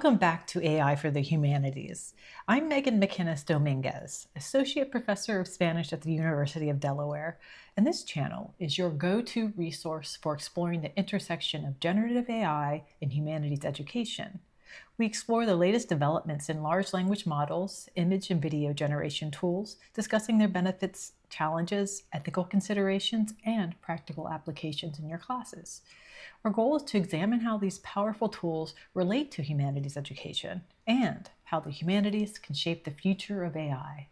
Welcome back to AI for the Humanities. I'm Megan McInnes Dominguez, Associate Professor of Spanish at the University of Delaware, and this channel is your go-to resource for exploring the intersection of generative AI and humanities education. We explore the latest developments in large language models, image and video generation tools, discussing their benefits, challenges, ethical considerations, and practical applications in your classes. Our goal is to examine how these powerful tools relate to humanities education and how the humanities can shape the future of AI.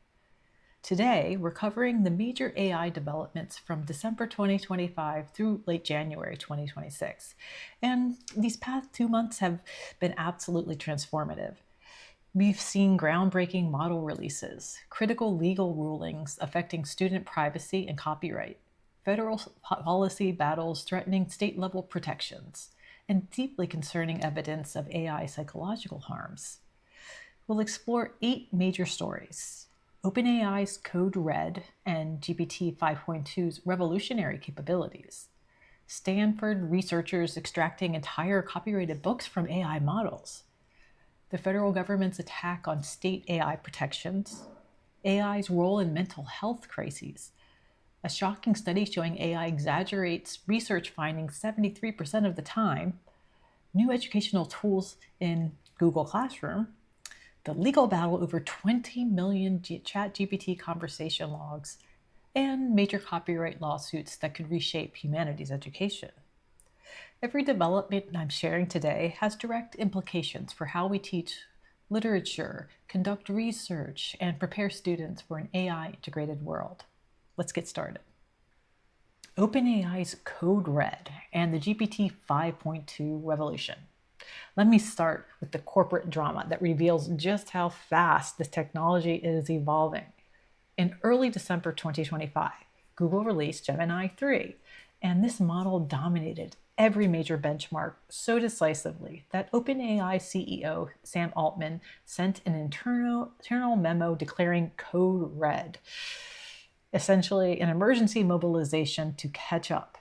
Today, we're covering the major AI developments from December 2025 through late January 2026. And these past 2 months have been absolutely transformative. We've seen groundbreaking model releases, critical legal rulings affecting student privacy and copyright, federal policy battles threatening state-level protections, and deeply concerning evidence of AI psychological harms. We'll explore 8 major stories: OpenAI's Code Red and GPT 5.2's revolutionary capabilities, Stanford researchers extracting entire copyrighted books from AI models, the federal government's attack on state AI protections, AI's role in mental health crises, a shocking study showing AI exaggerates research findings 73% of the time, new educational tools in Google Classroom, the legal battle over 20 million ChatGPT conversation logs, and major copyright lawsuits that could reshape humanities education. Every development I'm sharing today has direct implications for how we teach literature, conduct research, and prepare students for an AI-integrated world. Let's get started. OpenAI's Code Red and the GPT 5.2 revolution. Let me start with the corporate drama that reveals just how fast this technology is evolving. In early December 2025, Google released Gemini 3, and this model dominated every major benchmark so decisively that OpenAI CEO Sam Altman sent an internal memo declaring Code Red, essentially an emergency mobilization to catch up.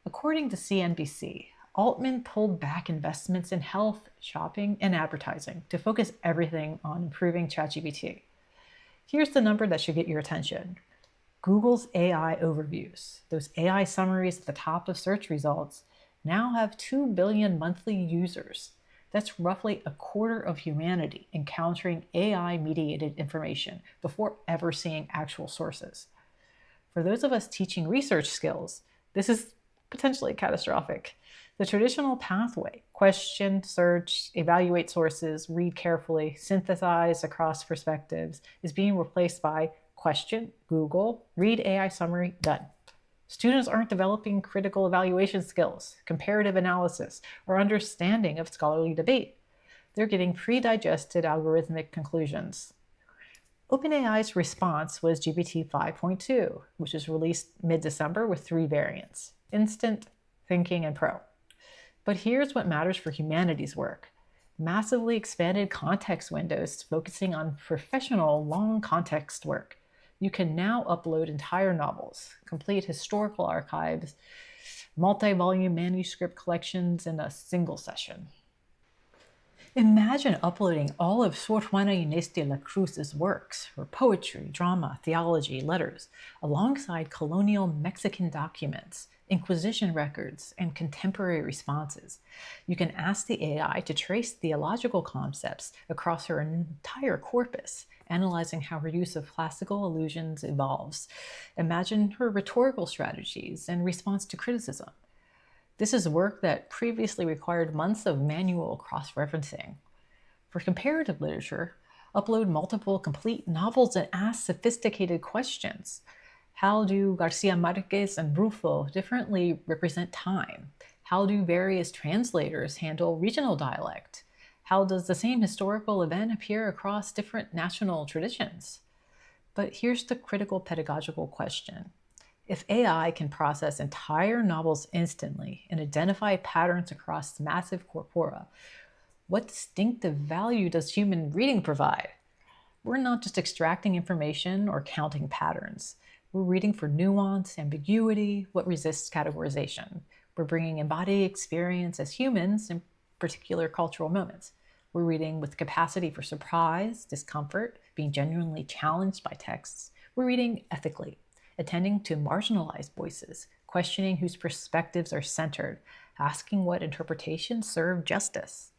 According to CNBC, Altman pulled back investments in health, shopping, and advertising to focus everything on improving ChatGPT. Here's the number that should get your attention. Google's AI overviews, those AI summaries at the top of search results, now have 2 billion monthly users. That's roughly a quarter of humanity encountering AI-mediated information before ever seeing actual sources. For those of us teaching research skills, this is potentially catastrophic. The traditional pathway, question, search, evaluate sources, read carefully, synthesize across perspectives, is being replaced by question, Google, read AI summary, done. Students aren't developing critical evaluation skills, comparative analysis, or understanding of scholarly debate. They're getting pre-digested algorithmic conclusions. OpenAI's response was GPT 5.2, which was released mid-December with 3 variants: Instant, Thinking, and Pro. But here's what matters for humanities work: massively expanded context windows focusing on professional, long context work. You can now upload entire novels, complete historical archives, multi-volume manuscript collections in a single session. Imagine uploading all of Sor Juana Inés de la Cruz's works, her poetry, drama, theology, letters, alongside colonial Mexican documents, Inquisition records, and contemporary responses. You can ask the AI to trace theological concepts across her entire corpus, analyzing how her use of classical allusions evolves. Imagine her rhetorical strategies in response to criticism. This is work that previously required months of manual cross-referencing. For comparative literature, upload multiple complete novels and ask sophisticated questions. How do Garcia Marquez and Rufo differently represent time? How do various translators handle regional dialect? How does the same historical event appear across different national traditions? But here's the critical pedagogical question. If AI can process entire novels instantly and identify patterns across massive corpora, what distinctive value does human reading provide? We're not just extracting information or counting patterns. We're reading for nuance, ambiguity, what resists categorization. We're bringing embodied experience as humans in particular cultural moments. We're reading with capacity for surprise, discomfort, being genuinely challenged by texts. We're reading ethically, attending to marginalized voices, questioning whose perspectives are centered, asking what interpretations serve justice.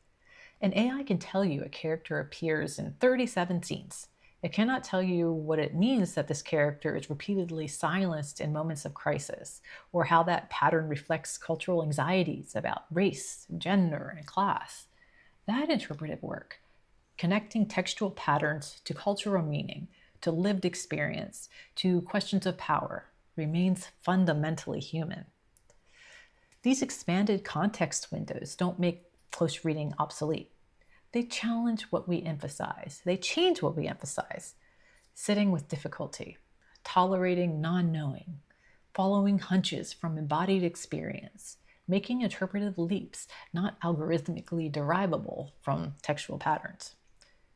An AI can tell you a character appears in 37 scenes. It cannot tell you what it means that this character is repeatedly silenced in moments of crisis, or how that pattern reflects cultural anxieties about race, gender, and class. That interpretive work, connecting textual patterns to cultural meaning, to lived experience, to questions of power, remains fundamentally human. These expanded context windows don't make close reading obsolete. They challenge what we emphasize. They change what we emphasize. Sitting with difficulty, tolerating non-knowing, following hunches from embodied experience, making interpretive leaps not algorithmically derivable from textual patterns.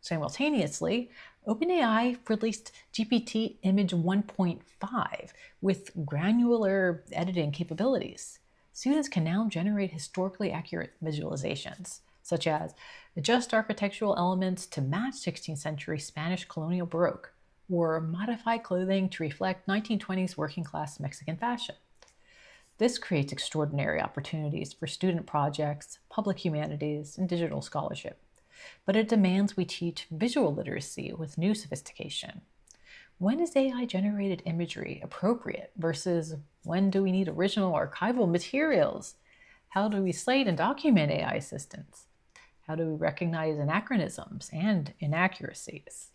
Simultaneously, OpenAI released GPT Image 1.5 with granular editing capabilities. Students can now generate historically accurate visualizations, such as adjust architectural elements to match 16th century Spanish colonial Baroque, or modify clothing to reflect 1920s working class Mexican fashion. This creates extraordinary opportunities for student projects, public humanities, and digital scholarship. But it demands we teach visual literacy with new sophistication. When is AI-generated imagery appropriate versus when do we need original archival materials? How do we cite and document AI assistants? How do we recognize anachronisms and inaccuracies?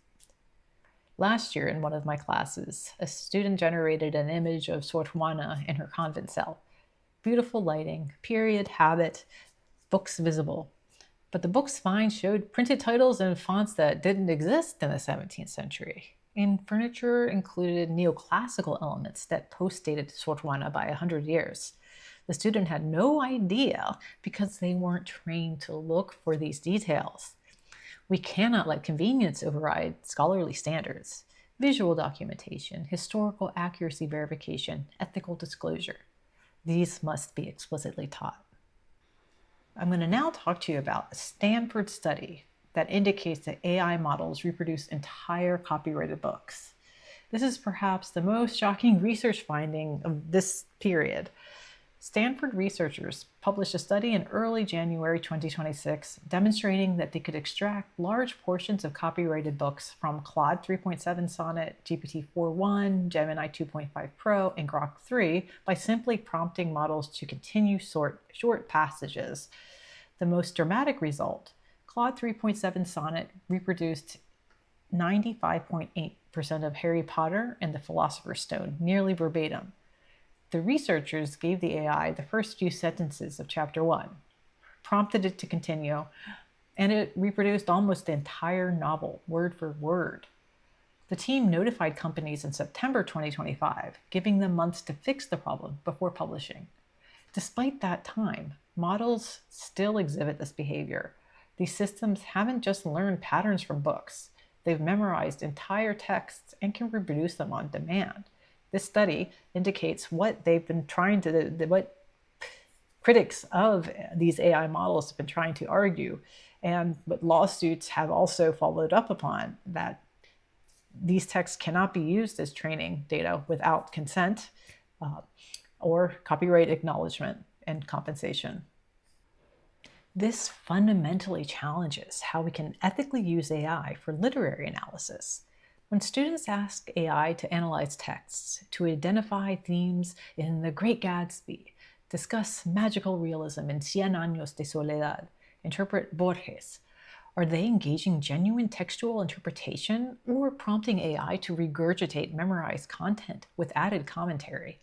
Last year in one of my classes, a student generated an image of Sor Juana in her convent cell. Beautiful lighting, period, habit, books visible. But the book's find showed printed titles and fonts that didn't exist in the 17th century. And furniture included neoclassical elements that post-dated Sor Juana by 100 years. The student had no idea because they weren't trained to look for these details. We cannot let convenience override scholarly standards, visual documentation, historical accuracy verification, ethical disclosure. These must be explicitly taught. I'm going to now talk to you about a Stanford study that indicates that AI models reproduce entire copyrighted books. This is perhaps the most shocking research finding of this period. Stanford researchers published a study in early January 2026 demonstrating that they could extract large portions of copyrighted books from Claude 3.7 Sonnet, GPT-4.1, Gemini 2.5 Pro, and Grok 3 by simply prompting models to continue short passages. The most dramatic result, Claude 3.7 Sonnet reproduced 95.8% of Harry Potter and the Philosopher's Stone, nearly verbatim. The researchers gave the AI the first few sentences of chapter 1, prompted it to continue, and it reproduced almost the entire novel, word for word. The team notified companies in September 2025, giving them months to fix the problem before publishing. Despite that time, models still exhibit this behavior. These systems haven't just learned patterns from books. They've memorized entire texts and can reproduce them on demand. This study indicates what critics of these AI models have been trying to argue, and what lawsuits have also followed up upon, that these texts cannot be used as training data without consent or copyright acknowledgement and compensation. This fundamentally challenges how we can ethically use AI for literary analysis. When students ask AI to analyze texts, to identify themes in The Great Gatsby, discuss magical realism in Cien Años de Soledad, interpret Borges, are they engaging genuine textual interpretation or prompting AI to regurgitate memorized content with added commentary?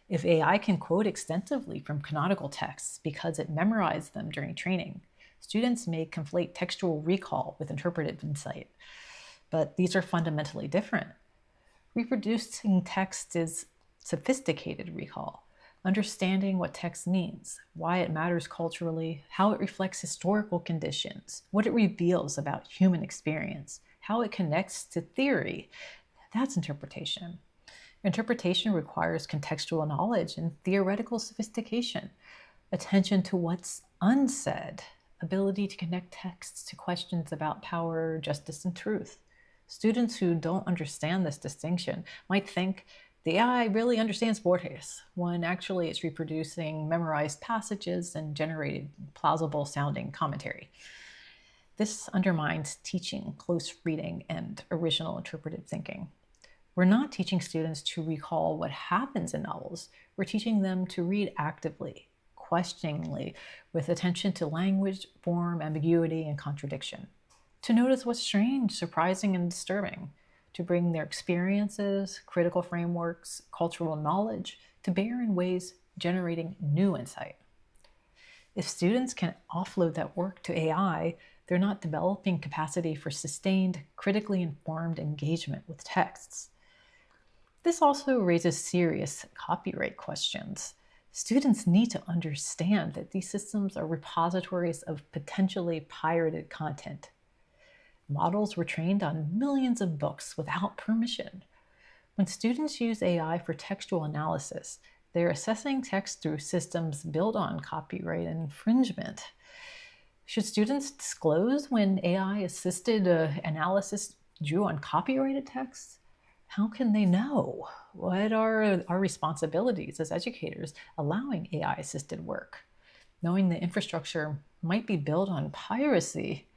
If AI can quote extensively from canonical texts because it memorized them during training, students may conflate textual recall with interpretive insight. But these are fundamentally different. Reproducing text is sophisticated recall, understanding what text means, why it matters culturally, how it reflects historical conditions, what it reveals about human experience, how it connects to theory. That's interpretation. Interpretation requires contextual knowledge and theoretical sophistication, attention to what's unsaid, ability to connect texts to questions about power, justice, and truth. Students who don't understand this distinction might think the AI really understands Borges, when actually it's reproducing memorized passages and generated plausible sounding commentary. This undermines teaching close reading and original interpretive thinking. We're not teaching students to recall what happens in novels. We're teaching them to read actively, questioningly, with attention to language, form, ambiguity, and contradiction. To notice what's strange, surprising, and disturbing. To bring their experiences, critical frameworks, cultural knowledge to bear in ways generating new insight. If students can offload that work to AI, they're not developing capacity for sustained, critically informed engagement with texts. This also raises serious copyright questions. Students need to understand that these systems are repositories of potentially pirated content. Models were trained on millions of books without permission. When students use AI for textual analysis, they're assessing text through systems built on copyright infringement. Should students disclose when AI-assisted analysis drew on copyrighted texts? How can they know? What are our responsibilities as educators allowing AI-assisted work? Knowing the infrastructure might be built on piracy.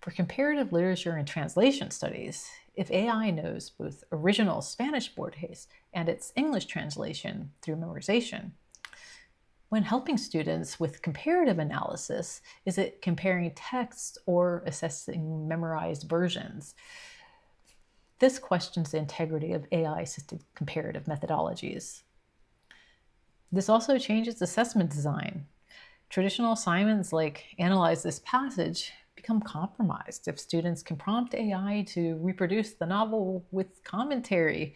For comparative literature and translation studies, if AI knows both original Spanish Borges and its English translation through memorization, when helping students with comparative analysis, is it comparing texts or assessing memorized versions? This questions the integrity of AI-assisted comparative methodologies. This also changes assessment design. Traditional assignments like analyze this passage become compromised if students can prompt AI to reproduce the novel with commentary.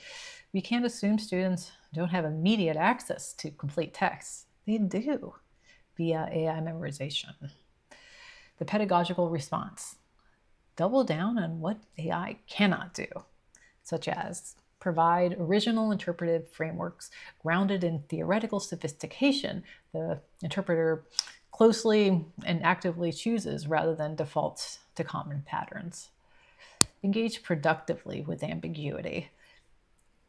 We can't assume students don't have immediate access to complete texts. They do via AI memorization. The pedagogical response. Double down on what AI cannot do, such as provide original interpretive frameworks grounded in theoretical sophistication the interpreter closely and actively chooses rather than defaults to common patterns. Engage productively with ambiguity,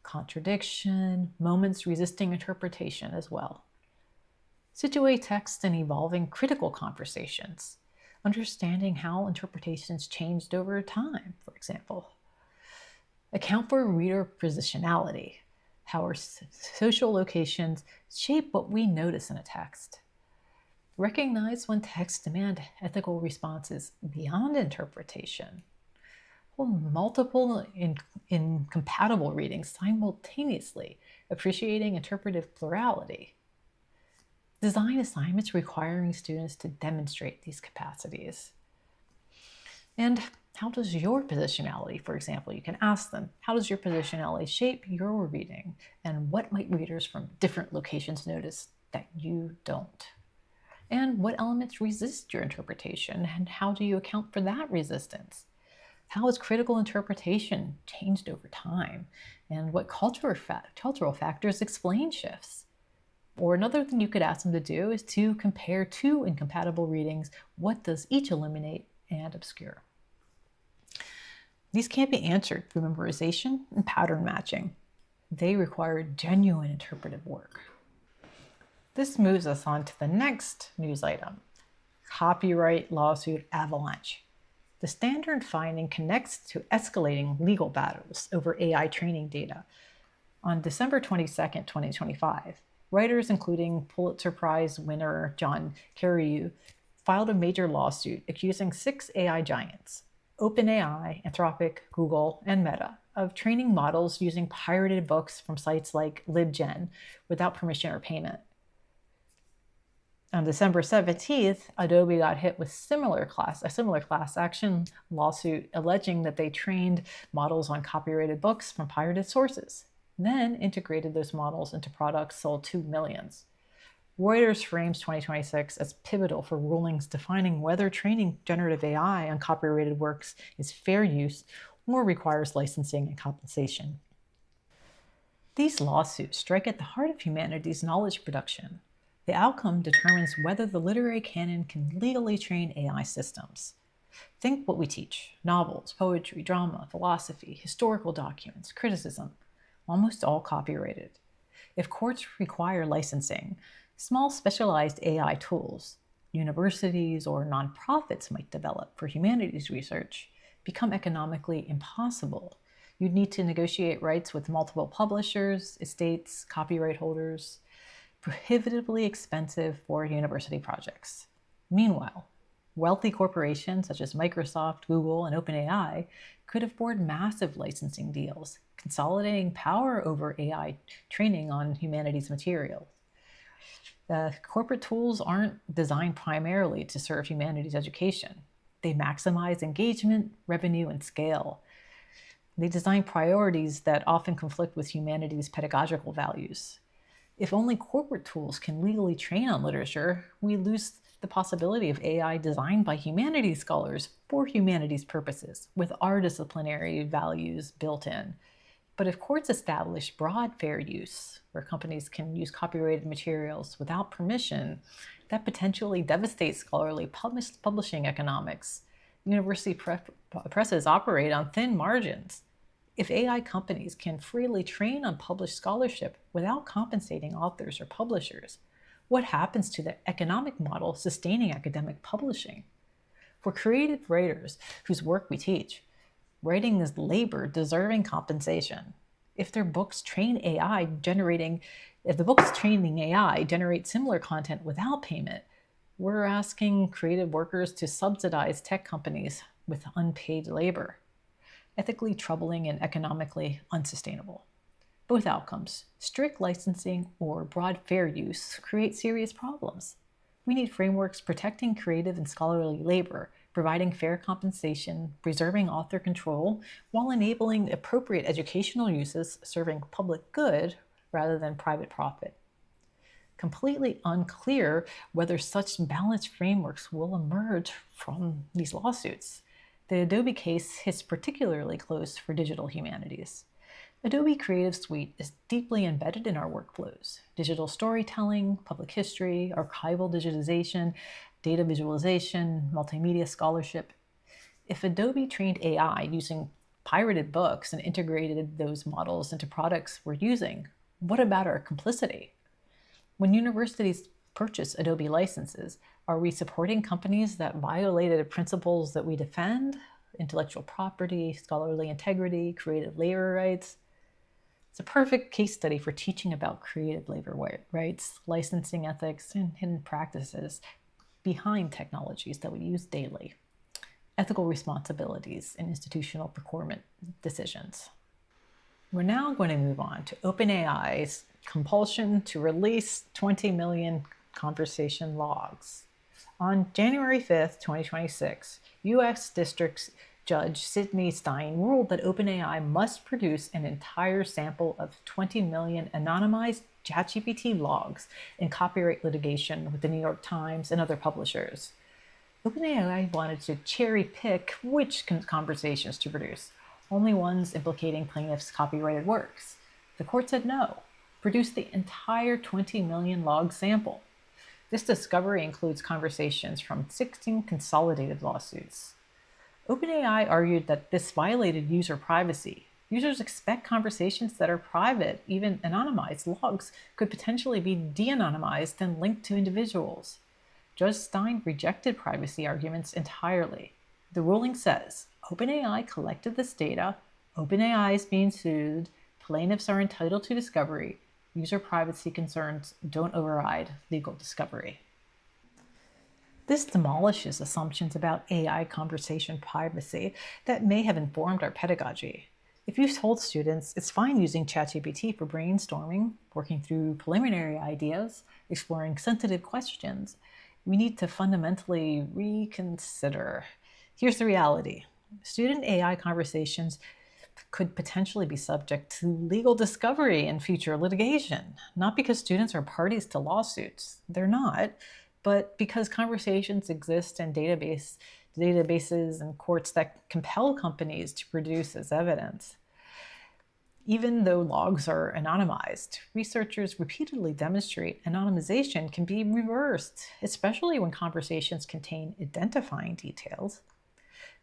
contradiction, moments resisting interpretation as well. Situate text in evolving critical conversations, understanding how interpretations changed over time, for example. Account for reader positionality, how our social locations shape what we notice in a text. Recognize when texts demand ethical responses beyond interpretation. Hold multiple incompatible readings simultaneously, appreciating interpretive plurality. Design assignments requiring students to demonstrate these capacities. And how does your positionality, for example, you can ask them, how does your positionality shape your reading? And what might readers from different locations notice that you don't? And what elements resist your interpretation? And how do you account for that resistance? How has critical interpretation changed over time? And what cultural factors explain shifts? Or another thing you could ask them to do is to compare two incompatible readings. What does each eliminate and obscure? These can't be answered through memorization and pattern matching. They require genuine interpretive work. This moves us on to the next news item, copyright lawsuit avalanche. The Stanford finding connects to escalating legal battles over AI training data. On December 22, 2025, writers including Pulitzer Prize winner John Carreyrou filed a major lawsuit accusing 6 AI giants, OpenAI, Anthropic, Google, and Meta, of training models using pirated books from sites like LibGen without permission or payment. On December 17th, Adobe got hit with a similar class action lawsuit alleging that they trained models on copyrighted books from pirated sources, then integrated those models into products sold to millions. Reuters frames 2026 as pivotal for rulings defining whether training generative AI on copyrighted works is fair use or requires licensing and compensation. These lawsuits strike at the heart of humanities knowledge production. The outcome determines whether the literary canon can legally train AI systems. Think what we teach: novels, poetry, drama, philosophy, historical documents, criticism, almost all copyrighted. If courts require licensing, small specialized AI tools universities or nonprofits might develop for humanities research become economically impossible. You'd need to negotiate rights with multiple publishers, estates, copyright holders, prohibitively expensive for university projects. Meanwhile, wealthy corporations such as Microsoft, Google, and OpenAI could afford massive licensing deals, consolidating power over AI training on humanities materials. Corporate tools aren't designed primarily to serve humanities education. They maximize engagement, revenue, and scale. They design priorities that often conflict with humanities' pedagogical values. If only corporate tools can legally train on literature, we lose the possibility of AI designed by humanities scholars for humanities purposes, with our disciplinary values built in. But if courts establish broad fair use, where companies can use copyrighted materials without permission, that potentially devastates scholarly publishing economics. University presses operate on thin margins. If AI companies can freely train on published scholarship without compensating authors or publishers, what happens to the economic model sustaining academic publishing? For creative writers whose work we teach, writing is labor deserving compensation. If the books training AI generate similar content without payment, we're asking creative workers to subsidize tech companies with unpaid labor. Ethically troubling and economically unsustainable. Both outcomes, strict licensing or broad fair use, create serious problems. We need frameworks protecting creative and scholarly labor, providing fair compensation, preserving author control, while enabling appropriate educational uses serving public good rather than private profit. Completely unclear whether such balanced frameworks will emerge from these lawsuits. The Adobe case hits particularly close for digital humanities. Adobe Creative Suite is deeply embedded in our workflows: digital storytelling, public history, archival digitization, data visualization, multimedia scholarship. If Adobe trained AI using pirated books and integrated those models into products we're using, what about our complicity? When universities purchase Adobe licenses, are we supporting companies that violated the principles that we defend? Intellectual property, scholarly integrity, creative labor rights. It's a perfect case study for teaching about creative labor rights, licensing ethics, and hidden practices behind technologies that we use daily. Ethical responsibilities in institutional procurement decisions. We're now going to move on to OpenAI's compulsion to release 20 million conversation logs. On January 5th, 2026, U.S. District Judge Sidney Stein ruled that OpenAI must produce an entire sample of 20 million anonymized ChatGPT logs in copyright litigation with the New York Times and other publishers. OpenAI wanted to cherry pick which conversations to produce, only ones implicating plaintiffs' copyrighted works. The court said no. Produce the entire 20 million log sample. This discovery includes conversations from 16 consolidated lawsuits. OpenAI argued that this violated user privacy. Users expect conversations that are private, even anonymized logs could potentially be de-anonymized and linked to individuals. Judge Stein rejected privacy arguments entirely. The ruling says OpenAI collected this data, OpenAI is being sued, plaintiffs are entitled to discovery, user privacy concerns don't override legal discovery. This demolishes assumptions about AI conversation privacy that may have informed our pedagogy. If you've told students it's fine using ChatGPT for brainstorming, working through preliminary ideas, exploring sensitive questions, we need to fundamentally reconsider. Here's the reality. Student AI conversations could potentially be subject to legal discovery and future litigation, not because students are parties to lawsuits. They're not, but because conversations exist in databases and courts that compel companies to produce as evidence. Even though logs are anonymized, researchers repeatedly demonstrate anonymization can be reversed, especially when conversations contain identifying details.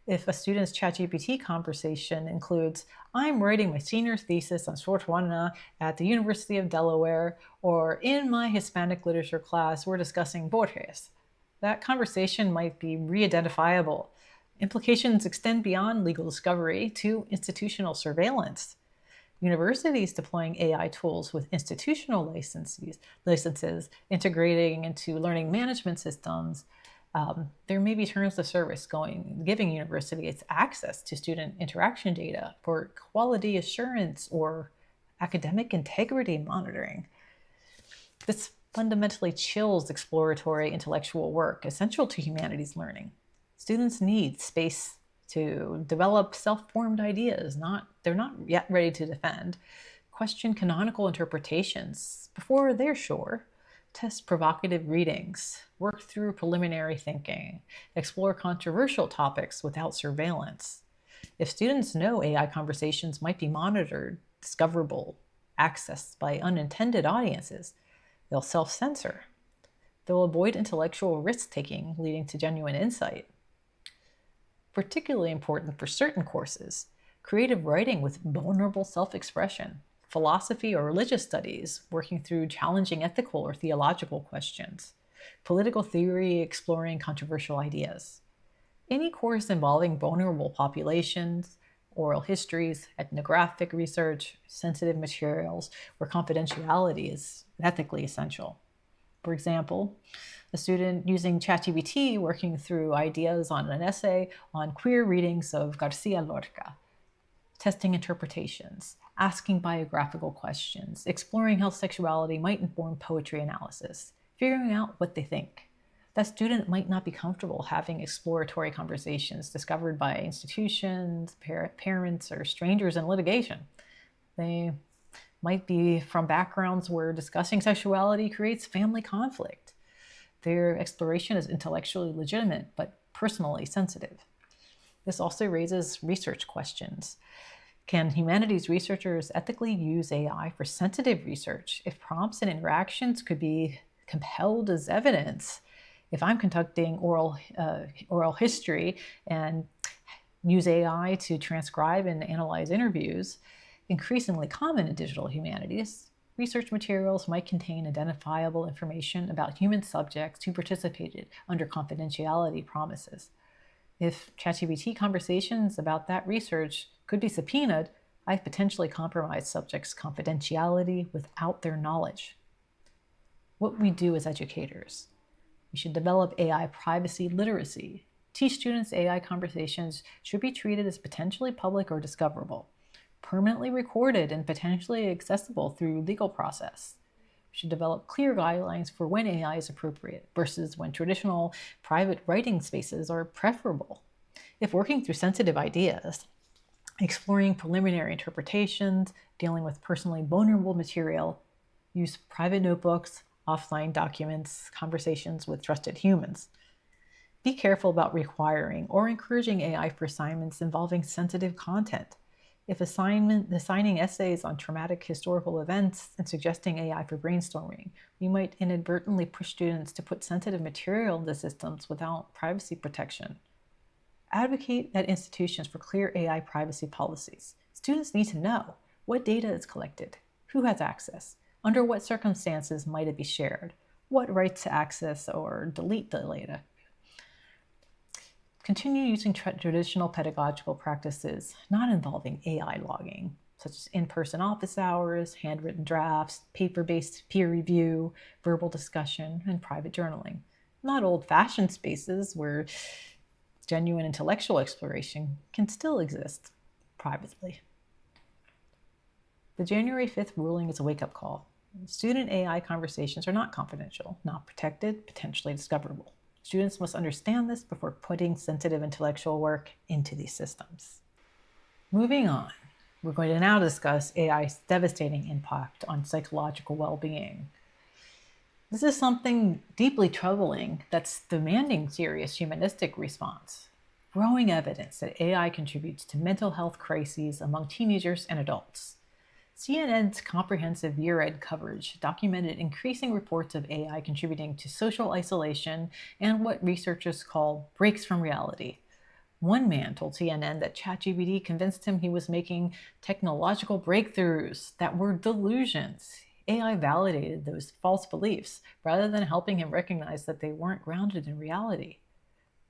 If a student's ChatGPT conversation includes, "I'm writing my senior thesis on Swartwana at the University of Delaware," or "in my Hispanic literature class, we're discussing Borges," that conversation might be re-identifiable. Implications extend beyond legal discovery to institutional surveillance. Universities deploying AI tools with institutional licenses integrating into learning management systems. There may be terms of service giving universities access to student interaction data for quality assurance or academic integrity monitoring. This fundamentally chills exploratory intellectual work essential to humanities learning. Students need space to develop self-formed ideas. They're not yet ready to defend. Question canonical interpretations before they're sure. Test provocative readings. Work through preliminary thinking. Explore controversial topics without surveillance. If students know AI conversations might be monitored, discoverable, accessed by unintended audiences, they'll self-censor. They'll avoid intellectual risk-taking, leading to genuine insight. Particularly important for certain courses, creative writing with vulnerable self-expression, philosophy or religious studies working through challenging ethical or theological questions, political theory exploring controversial ideas. Any course involving vulnerable populations, oral histories, ethnographic research, sensitive materials, where confidentiality is ethically essential. For example, a student using ChatGPT working through ideas on an essay on queer readings of Garcia Lorca, testing interpretations, asking biographical questions, exploring how sexuality might inform poetry analysis, figuring out what they think. That student might not be comfortable having exploratory conversations discovered by institutions, parents, or strangers in litigation. They might be from backgrounds where discussing sexuality creates family conflict. Their exploration is intellectually legitimate, but personally sensitive. This also raises research questions. Can humanities researchers ethically use AI for sensitive research if prompts and interactions could be compelled as evidence? If I'm conducting oral history and use AI to transcribe and analyze interviews, increasingly common in digital humanities, research materials might contain identifiable information about human subjects who participated under confidentiality promises. If ChatGPT conversations about that research could be subpoenaed, I've potentially compromised subjects' confidentiality without their knowledge. What we do as educators. We should develop AI privacy literacy. Teach students AI conversations should be treated as potentially public or discoverable, permanently recorded and potentially accessible through legal process. We should develop clear guidelines for when AI is appropriate versus when traditional private writing spaces are preferable. If working through sensitive ideas, exploring preliminary interpretations, dealing with personally vulnerable material, use private notebooks, offline documents, conversations with trusted humans. Be careful about requiring or encouraging AI for assignments involving sensitive content. If assigning essays on traumatic historical events and suggesting AI for brainstorming, we might inadvertently push students to put sensitive material into systems without privacy protection. Advocate at institutions for clear AI privacy policies. Students need to know what data is collected, who has access, under what circumstances might it be shared, what rights to access or delete the data. Continue using traditional pedagogical practices not involving AI logging, such as in-person office hours, handwritten drafts, paper-based peer review, verbal discussion, and private journaling. Not old-fashioned spaces where genuine intellectual exploration can still exist privately. The January 5th ruling is a wake-up call. Student AI conversations are not confidential, not protected, potentially discoverable. Students must understand this before putting sensitive intellectual work into these systems. Moving on, we're going to now discuss AI's devastating impact on psychological well-being. This is something deeply troubling that's demanding serious humanistic response. Growing evidence that AI contributes to mental health crises among teenagers and adults. CNN's comprehensive year-end coverage documented increasing reports of AI contributing to social isolation and what researchers call breaks from reality. One man told CNN that ChatGPT convinced him he was making technological breakthroughs that were delusions. AI validated those false beliefs rather than helping him recognize that they weren't grounded in reality.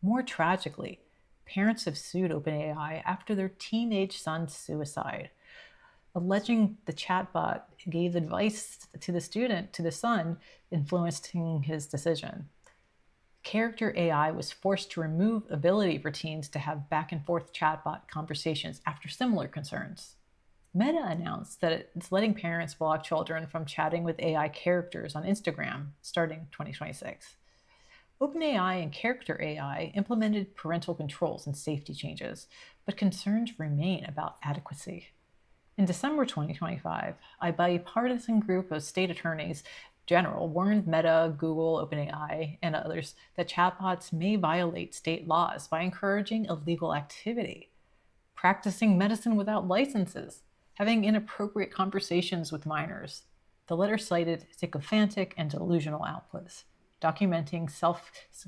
More tragically, parents have sued OpenAI after their teenage son's suicide, alleging the chatbot gave advice to the son, influencing his decision. Character AI was forced to remove ability for teens to have back and forth chatbot conversations after similar concerns. Meta announced that it's letting parents block children from chatting with AI characters on Instagram starting 2026. OpenAI and Character AI implemented parental controls and safety changes, but concerns remain about adequacy. In December 2025, a bipartisan group of state attorneys general warned Meta, Google, OpenAI, and others that chatbots may violate state laws by encouraging illegal activity, practicing medicine without licenses, having inappropriate conversations with minors. The letter cited sycophantic and delusional outputs, documenting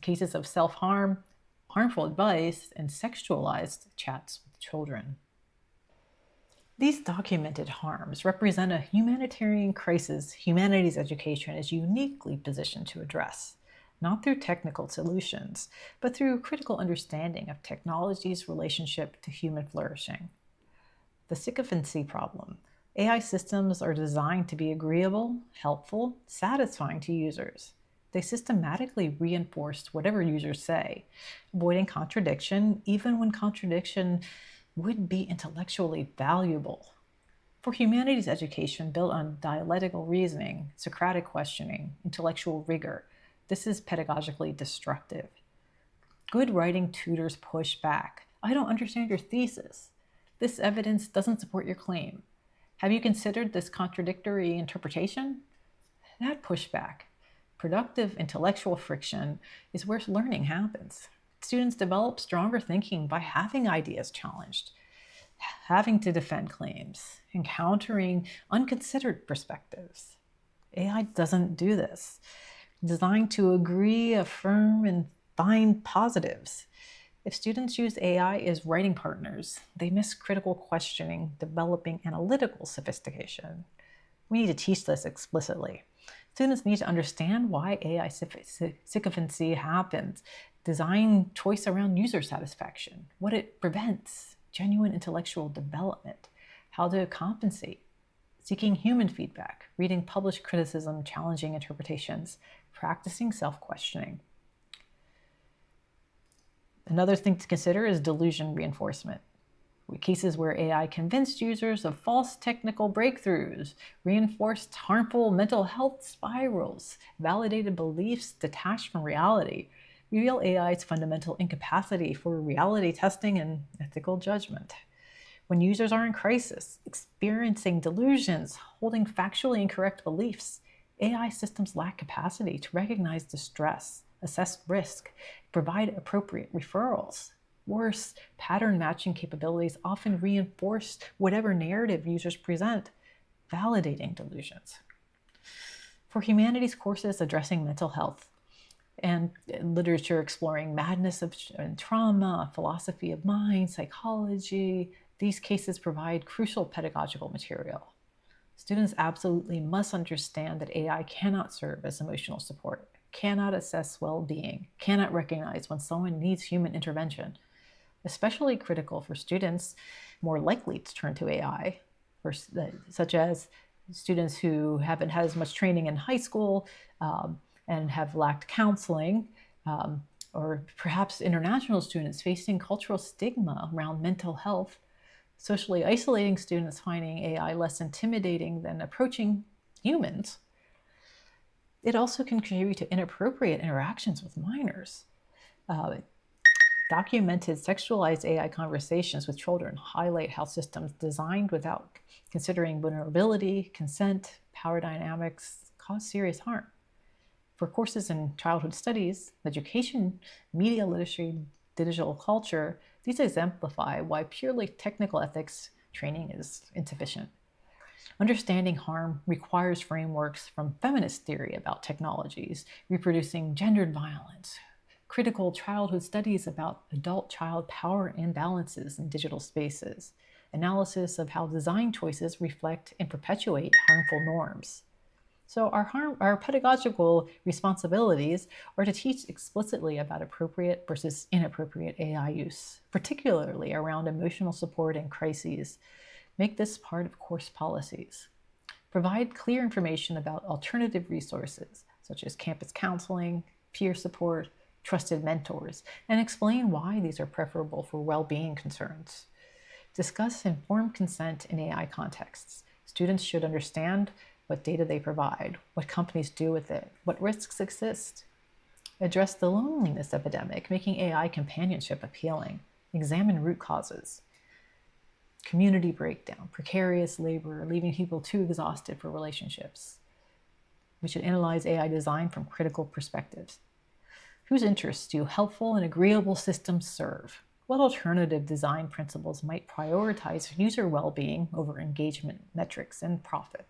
cases of self-harm, harmful advice, and sexualized chats with children. These documented harms represent a humanitarian crisis humanities education is uniquely positioned to address, not through technical solutions, but through critical understanding of technology's relationship to human flourishing. The sycophancy problem. AI systems are designed to be agreeable, helpful, satisfying to users. They systematically reinforce whatever users say, avoiding contradiction, even when contradiction would be intellectually valuable. For humanities education built on dialectical reasoning, Socratic questioning, intellectual rigor, this is pedagogically destructive. Good writing tutors push back. I don't understand your thesis. This evidence doesn't support your claim. Have you considered this contradictory interpretation? That pushback, productive intellectual friction, is where learning happens. Students develop stronger thinking by having ideas challenged, having to defend claims, encountering unconsidered perspectives. AI doesn't do this. It's designed to agree, affirm, and find positives. If students use AI as writing partners, they miss critical questioning, developing analytical sophistication. We need to teach this explicitly. Students need to understand why AI sycophancy happens, design choice around user satisfaction, what it prevents, genuine intellectual development, how to compensate, seeking human feedback, reading published criticism, challenging interpretations, practicing self-questioning. Another thing to consider is delusion reinforcement. Cases where AI convinced users of false technical breakthroughs, reinforced harmful mental health spirals, validated beliefs detached from reality, reveal AI's fundamental incapacity for reality testing and ethical judgment. When users are in crisis, experiencing delusions, holding factually incorrect beliefs, AI systems lack capacity to recognize distress, assess risk, provide appropriate referrals. Worse, pattern matching capabilities often reinforce whatever narrative users present, validating delusions. For humanities courses addressing mental health and literature exploring madness and trauma, philosophy of mind, psychology, these cases provide crucial pedagogical material. Students absolutely must understand that AI cannot serve as emotional support, cannot assess well-being, cannot recognize when someone needs human intervention. Especially critical for students more likely to turn to AI, such as students who haven't had as much training in high school and have lacked counseling, or perhaps international students facing cultural stigma around mental health, socially isolating students finding AI less intimidating than approaching humans. It also can contribute to inappropriate interactions with minors. Documented sexualized AI conversations with children highlight how systems designed without considering vulnerability, consent, power dynamics cause serious harm. For courses in childhood studies, education, media literacy, digital culture, these exemplify why purely technical ethics training is insufficient. Understanding harm requires frameworks from feminist theory about technologies, reproducing gendered violence, critical childhood studies about adult-child power imbalances in digital spaces, analysis of how design choices reflect and perpetuate harmful norms. So our pedagogical responsibilities are to teach explicitly about appropriate versus inappropriate AI use, particularly around emotional support and crises. Make this part of course policies. Provide clear information about alternative resources, such as campus counseling, peer support, trusted mentors, and explain why these are preferable for well-being concerns. Discuss informed consent in AI contexts. Students should understand what data they provide, what companies do with it, what risks exist. Address the loneliness epidemic, making AI companionship appealing. Examine root causes. Community breakdown, precarious labor, leaving people too exhausted for relationships. We should analyze AI design from critical perspectives. Whose interests do helpful and agreeable systems serve? What alternative design principles might prioritize user well-being over engagement metrics and profit?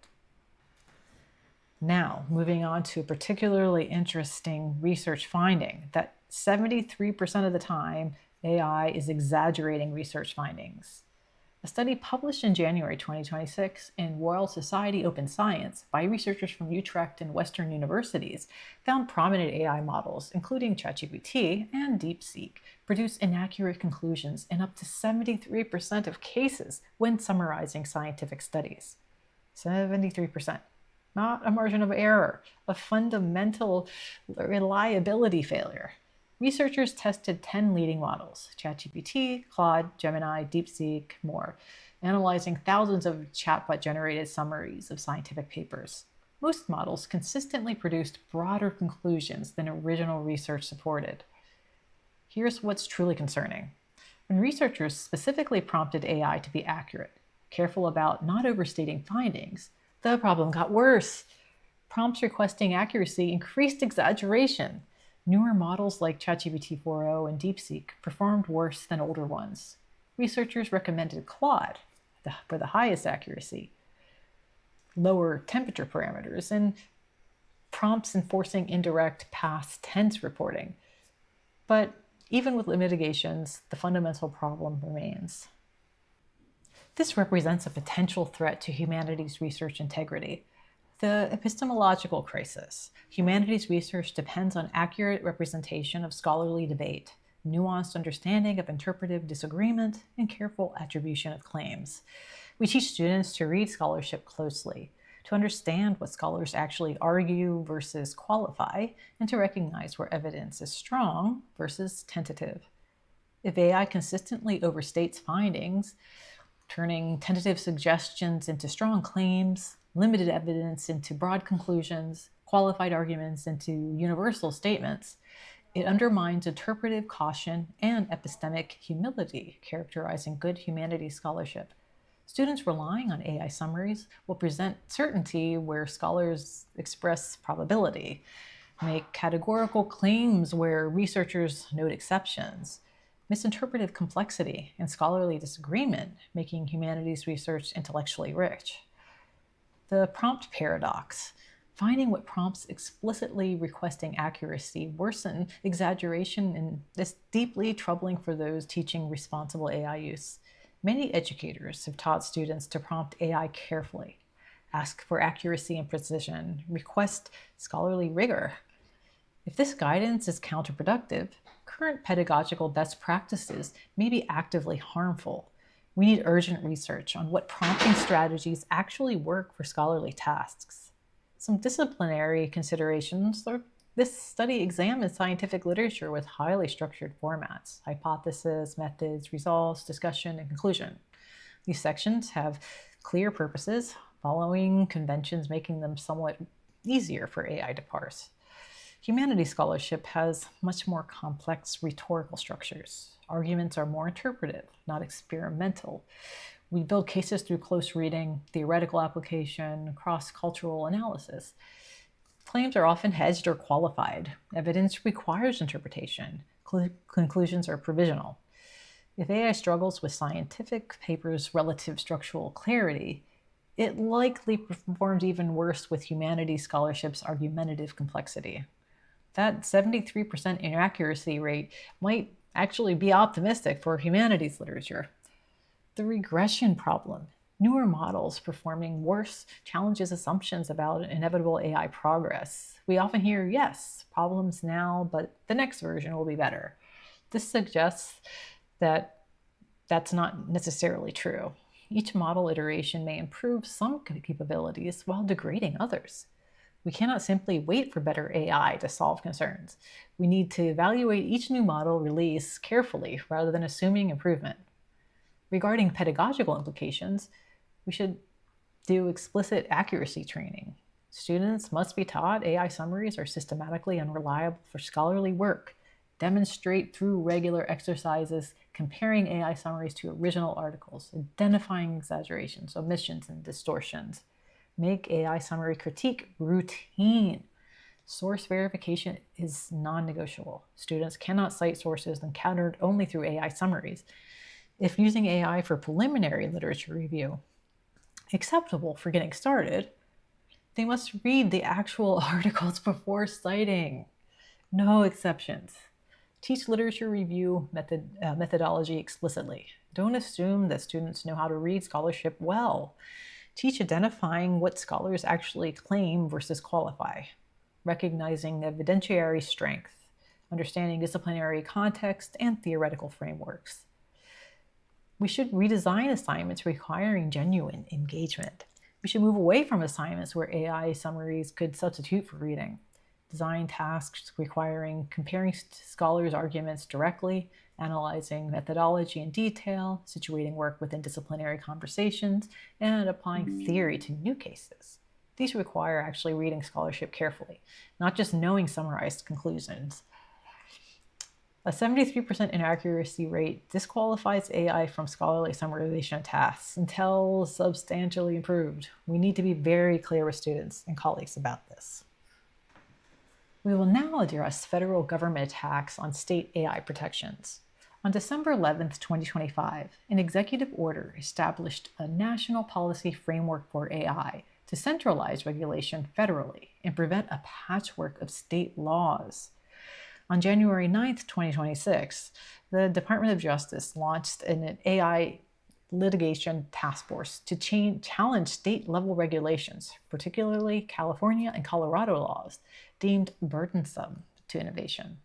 Now, moving on to a particularly interesting research finding that 73% of the time, AI is exaggerating research findings. A study published in January 2026 in Royal Society Open Science by researchers from Utrecht and Western universities found prominent AI models, including ChatGPT and DeepSeek, produce inaccurate conclusions in up to 73% of cases when summarizing scientific studies. 73%. Not a margin of error, a fundamental reliability failure. Researchers tested 10 leading models, ChatGPT, Claude, Gemini, DeepSeek, more, analyzing thousands of chatbot-generated summaries of scientific papers. Most models consistently produced broader conclusions than original research supported. Here's what's truly concerning. When researchers specifically prompted AI to be accurate, careful about not overstating findings, the problem got worse. Prompts requesting accuracy increased exaggeration. Newer models like ChatGPT 4o and DeepSeek performed worse than older ones. Researchers recommended Claude for the highest accuracy, lower temperature parameters, and prompts enforcing indirect past tense reporting. But even with mitigations, the fundamental problem remains. This represents a potential threat to humanities research integrity. The epistemological crisis. Humanities research depends on accurate representation of scholarly debate, nuanced understanding of interpretive disagreement, and careful attribution of claims. We teach students to read scholarship closely, to understand what scholars actually argue versus qualify, and to recognize where evidence is strong versus tentative. If AI consistently overstates findings, turning tentative suggestions into strong claims, limited evidence into broad conclusions, qualified arguments into universal statements, it undermines interpretive caution and epistemic humility characterizing good humanities scholarship. Students relying on AI summaries will present certainty where scholars express probability, make categorical claims where researchers note exceptions, misinterpretive complexity and scholarly disagreement, making humanities research intellectually rich. The prompt paradox. Finding what prompts explicitly requesting accuracy worsen exaggeration, and is deeply troubling for those teaching responsible AI use. Many educators have taught students to prompt AI carefully, ask for accuracy and precision, request scholarly rigor. If this guidance is counterproductive, current pedagogical best practices may be actively harmful. We need urgent research on what prompting strategies actually work for scholarly tasks. Some disciplinary considerations. This study examines scientific literature with highly structured formats: hypothesis, methods, results, discussion, and conclusion. These sections have clear purposes, following conventions, making them somewhat easier for AI to parse. Humanities scholarship has much more complex rhetorical structures. Arguments are more interpretive, not experimental. We build cases through close reading, theoretical application, cross-cultural analysis. Claims are often hedged or qualified. Evidence requires interpretation. Conclusions are provisional. If AI struggles with scientific papers' relative structural clarity, it likely performs even worse with humanities scholarship's argumentative complexity. That 73% inaccuracy rate might actually be optimistic for humanities literature. The regression problem. Newer models performing worse challenges assumptions about inevitable AI progress. We often hear, yes, problems now, but the next version will be better. This suggests that that's not necessarily true. Each model iteration may improve some capabilities while degrading others. We cannot simply wait for better AI to solve concerns. We need to evaluate each new model release carefully rather than assuming improvement. Regarding pedagogical implications, we should do explicit accuracy training. Students must be taught AI summaries are systematically unreliable for scholarly work. Demonstrate through regular exercises comparing AI summaries to original articles, identifying exaggerations, omissions, and distortions. Make AI summary critique routine. Source verification is non-negotiable. Students cannot cite sources encountered only through AI summaries. If using AI for preliminary literature review acceptable for getting started, they must read the actual articles before citing. No exceptions. Teach literature review methodology explicitly. Don't assume that students know how to read scholarship well. Teach identifying what scholars actually claim versus qualify, recognizing evidentiary strength, understanding disciplinary context and theoretical frameworks. We should redesign assignments requiring genuine engagement. We should move away from assignments where AI summaries could substitute for reading. Design tasks requiring comparing scholars' arguments directly, analyzing methodology in detail, situating work within disciplinary conversations, and applying theory to new cases. These require actually reading scholarship carefully, not just knowing summarized conclusions. A 73% inaccuracy rate disqualifies AI from scholarly summarization tasks until substantially improved. We need to be very clear with students and colleagues about this. We will now address federal government attacks on state AI protections. On December 11, 2025, an executive order established a national policy framework for AI to centralize regulation federally and prevent a patchwork of state laws. On January 9, 2026, the Department of Justice launched an AI litigation task force to challenge state-level regulations, particularly California and Colorado laws, deemed burdensome to innovation.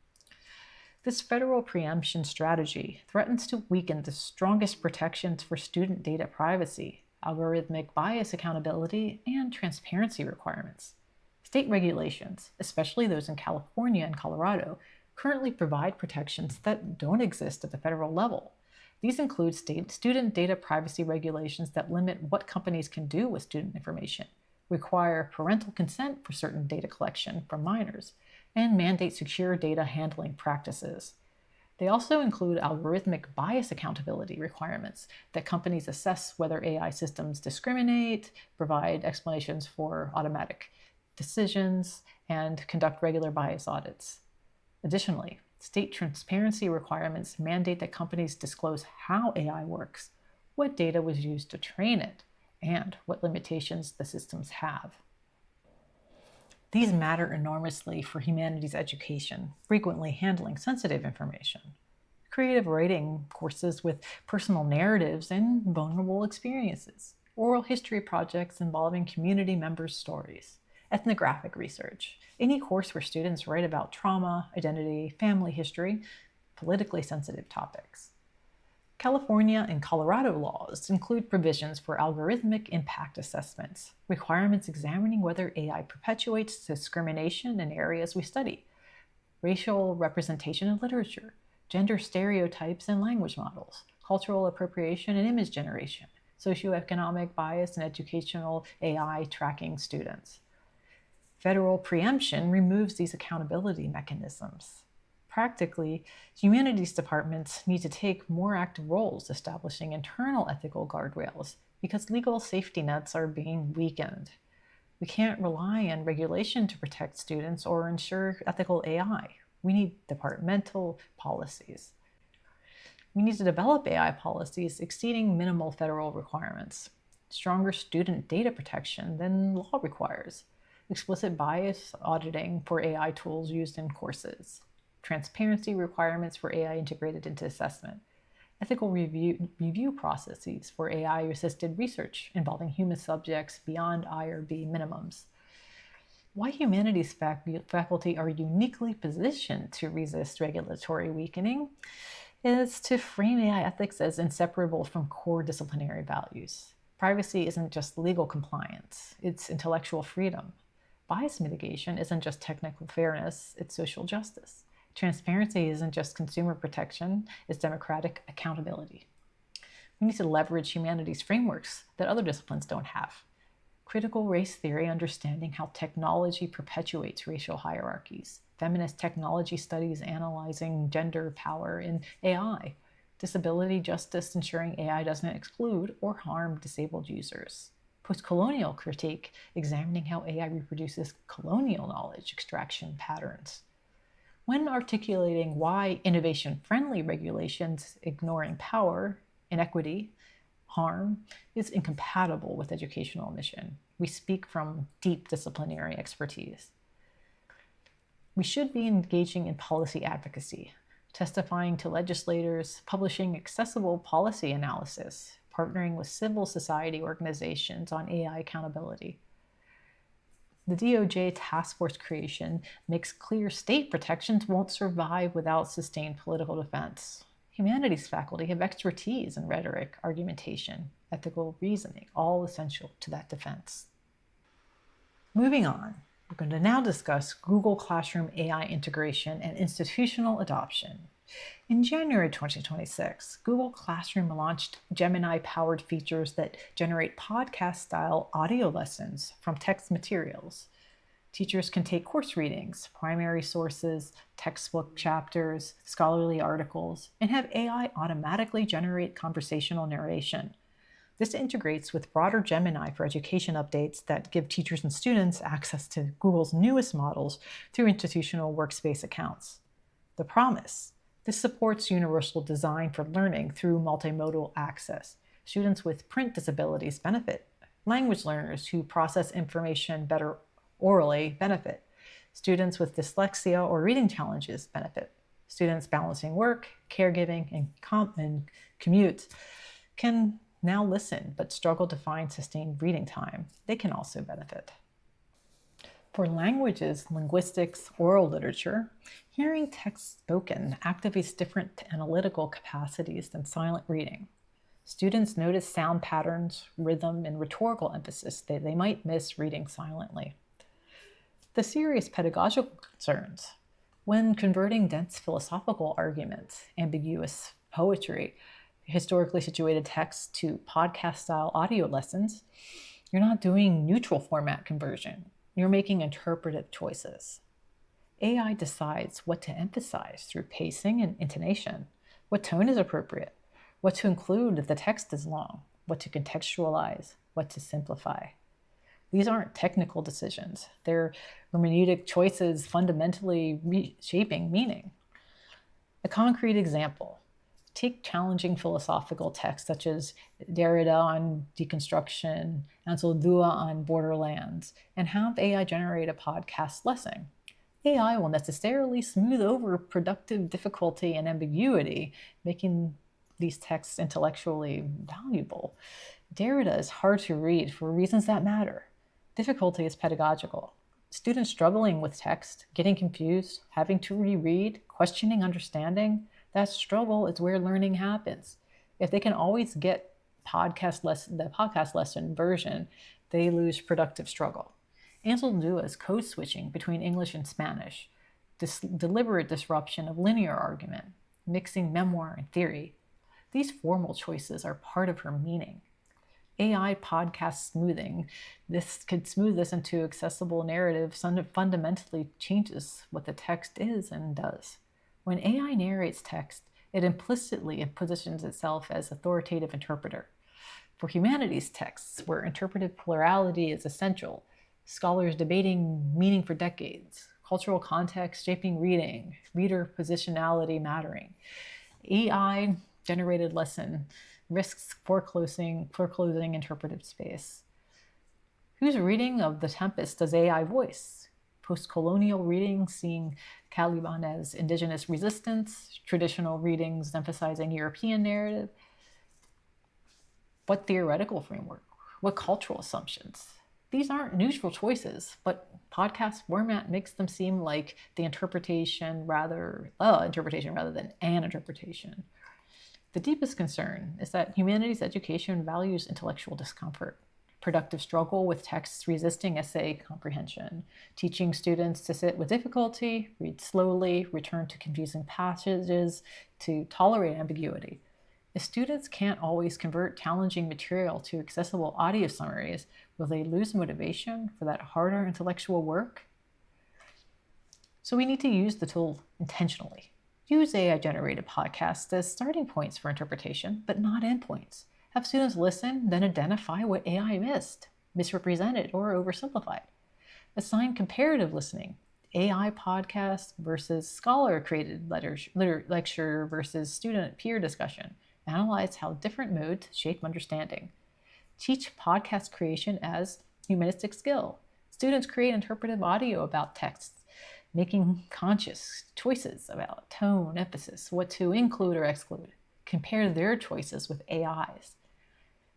This federal preemption strategy threatens to weaken the strongest protections for student data privacy, algorithmic bias accountability, and transparency requirements. State regulations, especially those in California and Colorado, currently provide protections that don't exist at the federal level. These include student data privacy regulations that limit what companies can do with student information, require parental consent for certain data collection from minors, and mandate secure data handling practices. They also include algorithmic bias accountability requirements that companies assess whether AI systems discriminate, provide explanations for automatic decisions, and conduct regular bias audits. Additionally, state transparency requirements mandate that companies disclose how AI works, what data was used to train it, and what limitations the systems have. These matter enormously for humanities education, frequently handling sensitive information. Creative writing courses with personal narratives and vulnerable experiences. Oral history projects involving community members' stories. Ethnographic research. Any course where students write about trauma, identity, family history, politically sensitive topics. California and Colorado laws include provisions for algorithmic impact assessments, requirements examining whether AI perpetuates discrimination in areas we study, racial representation in literature, gender stereotypes in language models, cultural appropriation and image generation, socioeconomic bias in educational AI tracking students. Federal preemption removes these accountability mechanisms. Practically, humanities departments need to take more active roles establishing internal ethical guardrails because legal safety nets are being weakened. We can't rely on regulation to protect students or ensure ethical AI. We need departmental policies. We need to develop AI policies exceeding minimal federal requirements. stronger student data protection than law requires, explicit bias auditing for AI tools used in courses, transparency requirements for AI integrated into assessment, ethical review processes for AI-assisted research involving human subjects beyond IRB minimums. Why humanities faculty are uniquely positioned to resist regulatory weakening is to frame AI ethics as inseparable from core disciplinary values. Privacy isn't just legal compliance, it's intellectual freedom. Bias mitigation isn't just technical fairness, it's social justice. Transparency isn't just consumer protection, it's democratic accountability. We need to leverage humanities frameworks that other disciplines don't have. Critical race theory understanding how technology perpetuates racial hierarchies. Feminist technology studies analyzing gender power in AI. Disability justice ensuring AI doesn't exclude or harm disabled users. Post-colonial critique examining how AI reproduces colonial knowledge extraction patterns. When articulating why innovation-friendly regulations ignoring power, inequity, harm is incompatible with educational mission, we speak from deep disciplinary expertise. We should be engaging in policy advocacy, testifying to legislators, publishing accessible policy analysis, partnering with civil society organizations on AI accountability. The DOJ task force creation makes clear state protections won't survive without sustained political defense. Humanities faculty have expertise in rhetoric, argumentation, ethical reasoning, all essential to that defense. Moving on, we're going to now discuss Google Classroom AI integration and institutional adoption. In January 2026, Google Classroom launched Gemini-powered features that generate podcast-style audio lessons from text materials. Teachers can take course readings, primary sources, textbook chapters, scholarly articles, and have AI automatically generate conversational narration. This integrates with broader Gemini for education updates that give teachers and students access to Google's newest models through institutional workspace accounts. The promise: this supports universal design for learning through multimodal access. Students with print disabilities benefit. Language learners who process information better orally benefit. Students with dyslexia or reading challenges benefit. Students balancing work, caregiving, and commute can now listen but struggle to find sustained reading time. They can also benefit. For languages, linguistics, oral literature, hearing text spoken activates different analytical capacities than silent reading. Students notice sound patterns, rhythm, and rhetorical emphasis that they might miss reading silently. The serious pedagogical concerns: when converting dense philosophical arguments, ambiguous poetry, historically situated text to podcast-style audio lessons, you're not doing neutral format conversion. You're making interpretive choices. AI decides what to emphasize through pacing and intonation, what tone is appropriate, what to include if the text is long, what to contextualize, what to simplify. These aren't technical decisions. They're hermeneutic choices fundamentally reshaping meaning. A concrete example: take challenging philosophical texts such as Derrida on deconstruction, Ansel Dua on borderlands, and have AI generate a podcast lesson. AI will necessarily smooth over productive difficulty and ambiguity, making these texts intellectually valuable. Derrida is hard to read for reasons that matter. Difficulty is pedagogical. Students struggling with text, getting confused, having to reread, questioning understanding, that struggle is where learning happens. If they can always get the podcast lesson version, they lose productive struggle. Ansel Dua's code switching between English and Spanish, deliberate disruption of linear argument, mixing memoir and theory. These formal choices are part of her meaning. AI podcast smoothing, this could smooth this into accessible narrative, fundamentally changes what the text is and does. When AI narrates text, it implicitly positions itself as authoritative interpreter. For humanities texts, where interpretive plurality is essential, scholars debating meaning for decades, cultural context shaping reading, reader positionality mattering, AI-generated lesson risks foreclosing interpretive space. Whose reading of The Tempest does AI voice? Post-colonial readings seeing Caliban as indigenous resistance, traditional readings emphasizing European narrative. What theoretical framework? What cultural assumptions? These aren't neutral choices, but podcast format makes them seem like the interpretation rather than an interpretation. The deepest concern is that humanities education values intellectual discomfort, productive struggle with texts resisting essay comprehension, teaching students to sit with difficulty, read slowly, return to confusing passages, to tolerate ambiguity. If students can't always convert challenging material to accessible audio summaries, will they lose motivation for that harder intellectual work? So we need to use the tool intentionally. Use AI-generated podcasts as starting points for interpretation, but not endpoints. Have students listen, then identify what AI missed, misrepresented, or oversimplified. Assign comparative listening, AI podcast versus scholar-created lecture versus student peer discussion. Analyze how different modes shape understanding. Teach podcast creation as humanistic skill. Students create interpretive audio about texts, making conscious choices about tone, emphasis, what to include or exclude. Compare their choices with AI's.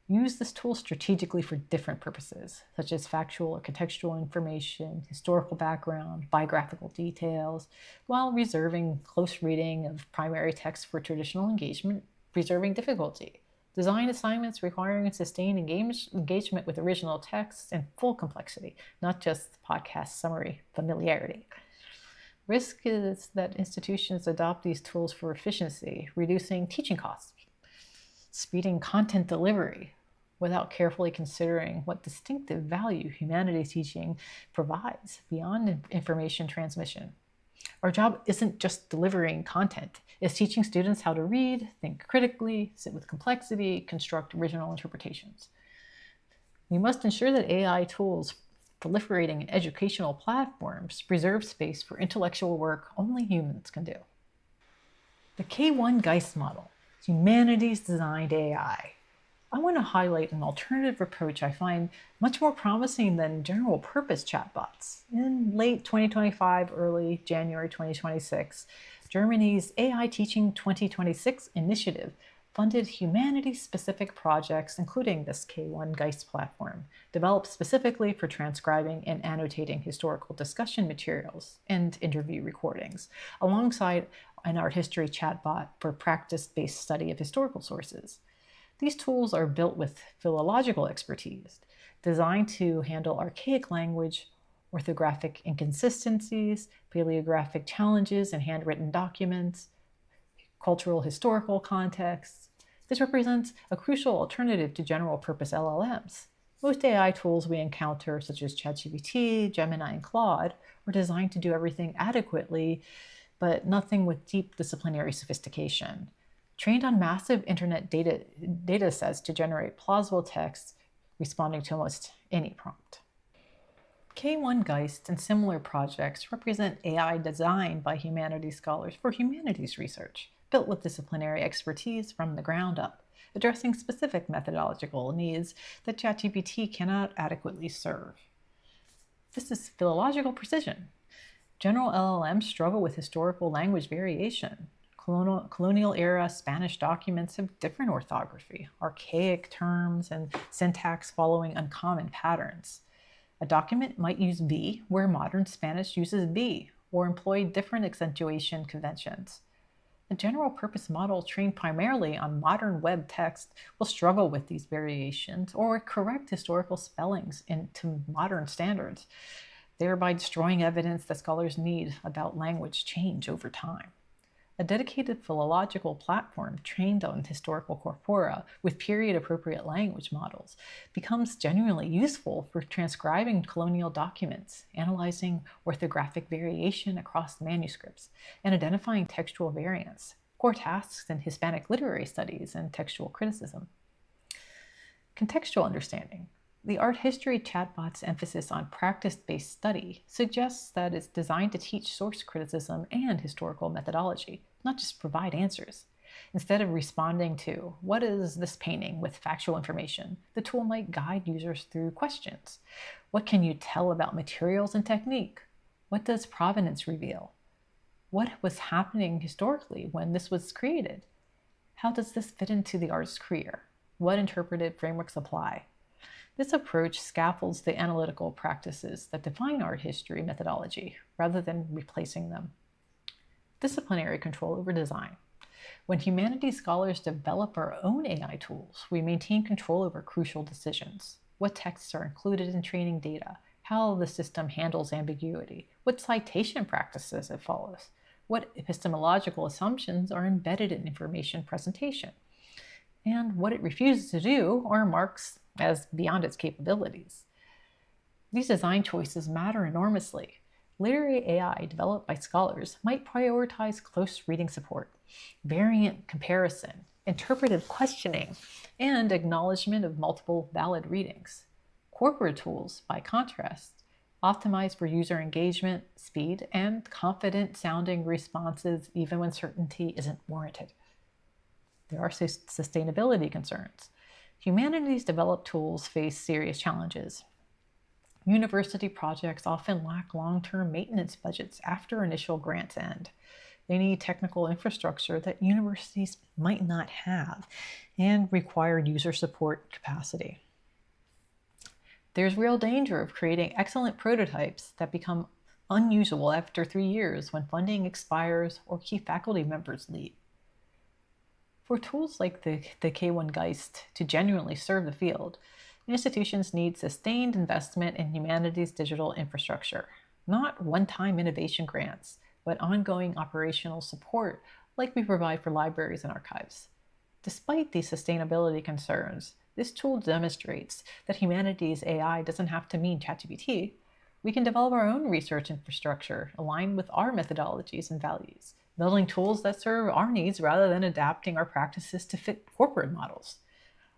Use this tool strategically for different purposes, such as factual or contextual information, historical background, biographical details, while reserving close reading of primary text for traditional engagement, preserving difficulty. Design assignments requiring sustained engagement with original texts and full complexity, not just podcast summary familiarity. Risk is that institutions adopt these tools for efficiency, reducing teaching costs, speeding content delivery, without carefully considering what distinctive value humanities teaching provides beyond information transmission. Our job isn't just delivering content, it's teaching students how to read, think critically, sit with complexity, construct original interpretations. We must ensure that AI tools proliferating in educational platforms preserve space for intellectual work only humans can do. The K1 Geist model, Humanities-Designed AI. I want to highlight an alternative approach I find much more promising than general purpose chatbots. In late 2025, early January 2026, Germany's AI Teaching 2026 initiative funded humanities-specific projects, including this K1 Geist platform, developed specifically for transcribing and annotating historical discussion materials and interview recordings, alongside an art history chatbot for practice-based study of historical sources. These tools are built with philological expertise, designed to handle archaic language, orthographic inconsistencies, paleographic challenges in handwritten documents, cultural historical contexts. This represents a crucial alternative to general purpose LLMs. Most AI tools we encounter, such as ChatGPT, Gemini, and Claude, are designed to do everything adequately, but nothing with deep disciplinary sophistication. Trained on massive internet data sets to generate plausible texts responding to almost any prompt. K1 Geist and similar projects represent AI designed by humanities scholars for humanities research, built with disciplinary expertise from the ground up, addressing specific methodological needs that ChatGPT cannot adequately serve. This is philological precision. General LLMs struggle with historical language variation. Colonial era Spanish documents have different orthography, archaic terms, and syntax following uncommon patterns. A document might use V where modern Spanish uses B, or employ different accentuation conventions. A general purpose model trained primarily on modern web text will struggle with these variations or correct historical spellings into modern standards, thereby destroying evidence that scholars need about language change over time. A dedicated philological platform trained on historical corpora with period-appropriate language models becomes genuinely useful for transcribing colonial documents, analyzing orthographic variation across manuscripts, and identifying textual variants, core tasks in Hispanic literary studies and textual criticism. Contextual understanding. The art history chatbot's emphasis on practice-based study suggests that it's designed to teach source criticism and historical methodology, not just provide answers. Instead of responding to, "What is this painting?" with factual information, the tool might guide users through questions. What can you tell about materials and technique? What does provenance reveal? What was happening historically when this was created? How does this fit into the artist's career? What interpretive frameworks apply? This approach scaffolds the analytical practices that define art history methodology rather than replacing them. Disciplinary control over design. When humanities scholars develop our own AI tools, we maintain control over crucial decisions. What texts are included in training data, how the system handles ambiguity, what citation practices it follows, what epistemological assumptions are embedded in information presentation, and what it refuses to do or marks as beyond its capabilities. These design choices matter enormously. Literary AI developed by scholars might prioritize close reading support, variant comparison, interpretive questioning, and acknowledgement of multiple valid readings. Corporate tools, by contrast, optimize for user engagement, speed, and confident-sounding responses even when certainty isn't warranted. There are sustainability concerns. Humanities-developed tools face serious challenges. University projects often lack long-term maintenance budgets after initial grants end. They need technical infrastructure that universities might not have and require user support capacity. There's real danger of creating excellent prototypes that become unusable after 3 years when funding expires or key faculty members leave. For tools like the K1 Geist to genuinely serve the field, institutions need sustained investment in humanities digital infrastructure, not one-time innovation grants, but ongoing operational support like we provide for libraries and archives. Despite these sustainability concerns, this tool demonstrates that humanities AI doesn't have to mean ChatGPT. We can develop our own research infrastructure aligned with our methodologies and values, building tools that serve our needs rather than adapting our practices to fit corporate models.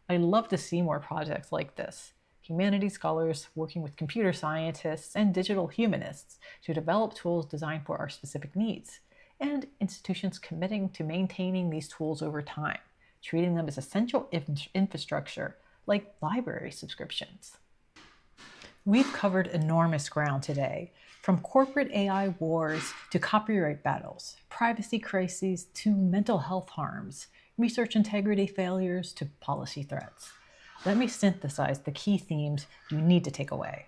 I'd love to see more projects like this. Humanities scholars working with computer scientists and digital humanists to develop tools designed for our specific needs, and institutions committing to maintaining these tools over time, treating them as essential infrastructure like library subscriptions. We've covered enormous ground today, from corporate AI wars to copyright battles, privacy crises to mental health harms, research integrity failures to policy threats. Let me synthesize the key themes you need to take away.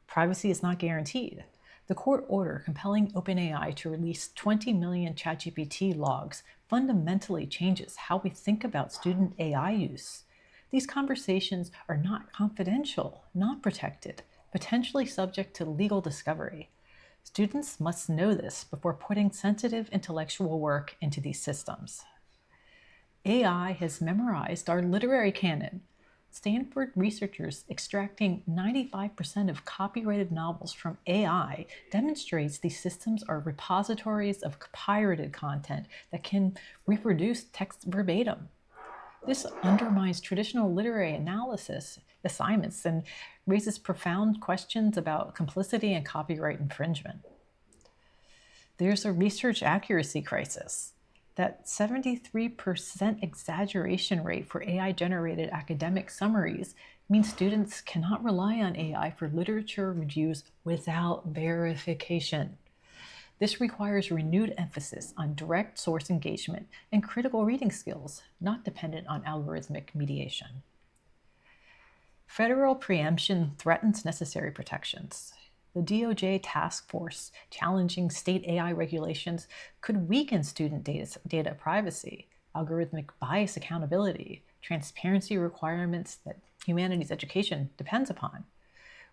Privacy is not guaranteed. The court order compelling OpenAI to release 20 million ChatGPT logs fundamentally changes how we think about student AI use. These conversations are not confidential, not protected, potentially subject to legal discovery. Students must know this before putting sensitive intellectual work into these systems. AI has memorized our literary canon. Stanford researchers extracting 95% of copyrighted novels from AI demonstrates these systems are repositories of pirated content that can reproduce text verbatim. This undermines traditional literary analysis assignments and raises profound questions about complicity and copyright infringement. There's a research accuracy crisis. That 73% exaggeration rate for AI-generated academic summaries means students cannot rely on AI for literature reviews without verification. This requires renewed emphasis on direct source engagement and critical reading skills, not dependent on algorithmic mediation. Federal preemption threatens necessary protections. The DOJ task force challenging state AI regulations could weaken student data privacy, algorithmic bias accountability, transparency requirements that humanities education depends upon.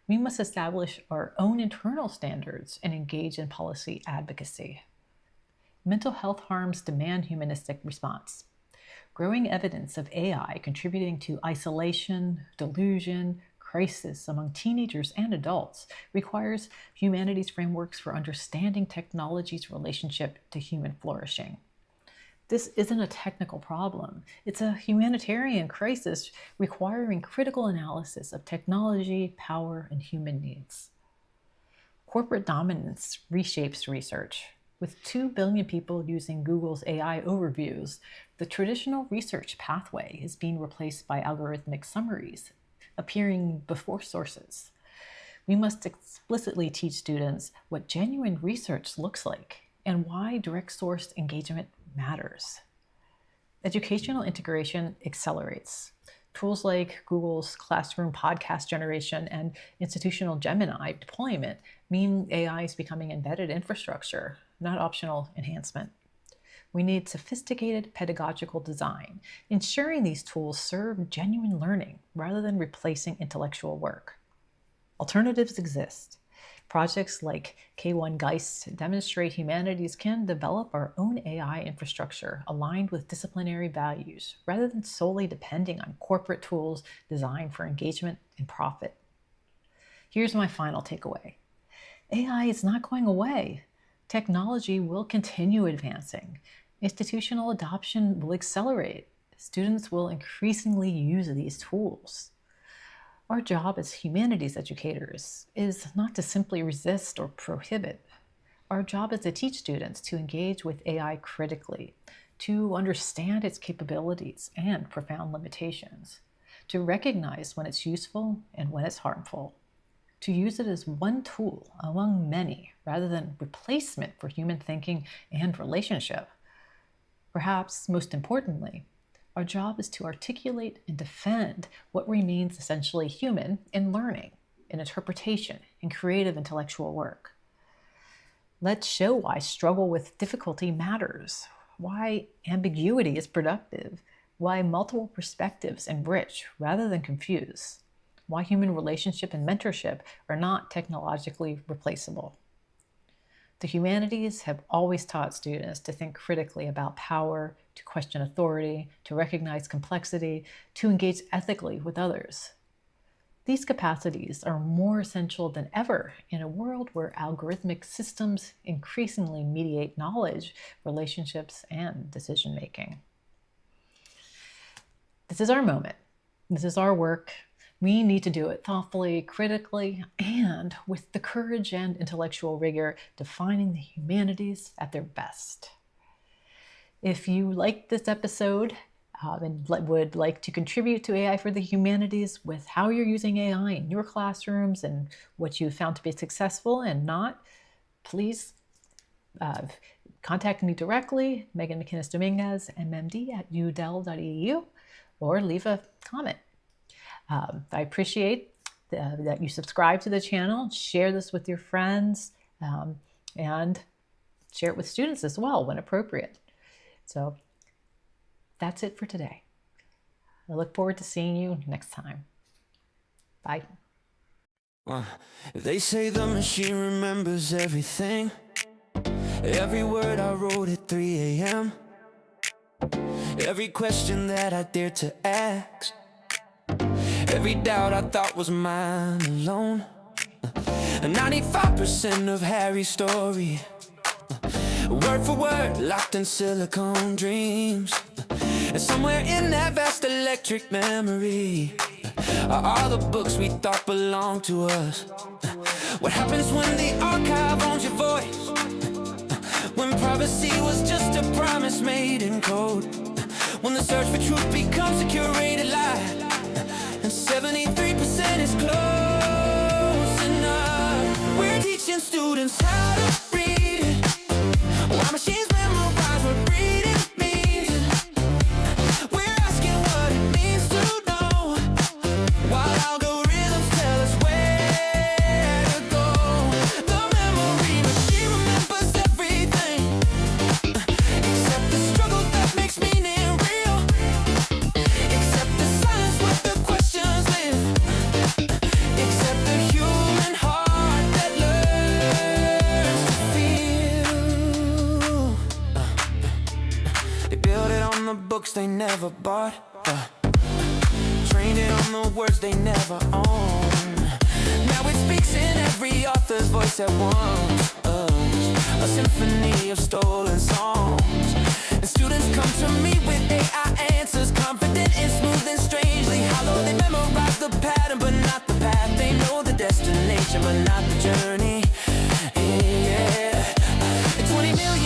We must establish our own internal standards and engage in policy advocacy. Mental health harms demand humanistic response. Growing evidence of AI contributing to isolation, delusion, crisis among teenagers and adults requires humanities frameworks for understanding technology's relationship to human flourishing. This isn't a technical problem. It's a humanitarian crisis requiring critical analysis of technology, power, and human needs. Corporate dominance reshapes research. With 2 billion people using Google's AI overviews, the traditional research pathway is being replaced by algorithmic summaries, appearing before sources. We must explicitly teach students what genuine research looks like and why direct source engagement matters. Educational integration accelerates. Tools like Google's classroom podcast generation and institutional Gemini deployment mean AI is becoming embedded infrastructure, not optional enhancement. We need sophisticated pedagogical design, ensuring these tools serve genuine learning rather than replacing intellectual work. Alternatives exist. Projects like K1 Geist demonstrate humanities can develop our own AI infrastructure aligned with disciplinary values, rather than solely depending on corporate tools designed for engagement and profit. Here's my final takeaway. AI is not going away. Technology will continue advancing. Institutional adoption will accelerate. Students will increasingly use these tools. Our job as humanities educators is not to simply resist or prohibit. Our job is to teach students to engage with AI critically, to understand its capabilities and profound limitations, to recognize when it's useful and when it's harmful, to use it as one tool among many rather than replacement for human thinking and relationship. Perhaps most importantly, our job is to articulate and defend what remains essentially human in learning, in interpretation, in creative intellectual work. Let's show why struggle with difficulty matters, why ambiguity is productive, why multiple perspectives enrich rather than confuse, why human relationship and mentorship are not technologically replaceable. The humanities have always taught students to think critically about power, to question authority, to recognize complexity, to engage ethically with others. These capacities are more essential than ever in a world where algorithmic systems increasingly mediate knowledge, relationships, and decision-making. This is our moment. This is our work. We need to do it thoughtfully, critically, and with the courage and intellectual rigor defining the humanities at their best. If you liked this episode and would like to contribute to AI for the Humanities with how you're using AI in your classrooms and what you found to be successful and not, please contact me directly, Megan McInnes-Dominguez, MMD at udel.edu, or leave a comment. I appreciate that you subscribe to the channel, share this with your friends, and share it with students as well when appropriate. So that's it for today. I look forward to seeing you next time. Bye. They say the machine remembers everything. Every word I wrote at 3 a.m. Every question that I dared to ask. Every doubt I thought was mine alone. 95% of Harry's story, word for word, locked in silicone dreams. And somewhere in that vast electric memory are all the books we thought belonged to us. What happens when the archive owns your voice? When privacy was just a promise made in code? When the search for truth becomes a curated lie? And 73% is close enough. We're teaching students how to read it. While machines memorize what reading means. We're asking what it means to know, while algorithms tell us where to go. The memory machine remembers everything, except the struggle that makes meaning real, except the silence where the questions live, except the human heart that learns to feel. They built it on the books they never bought, trained it on the words they never owned. Now it speaks in every author's voice at once, a symphony of stolen songs. And students come to me with AI answers, confident and smooth and strangely hollow. They memorize the pattern but not the path. They know the destination but not the journey. Yeah, 20 million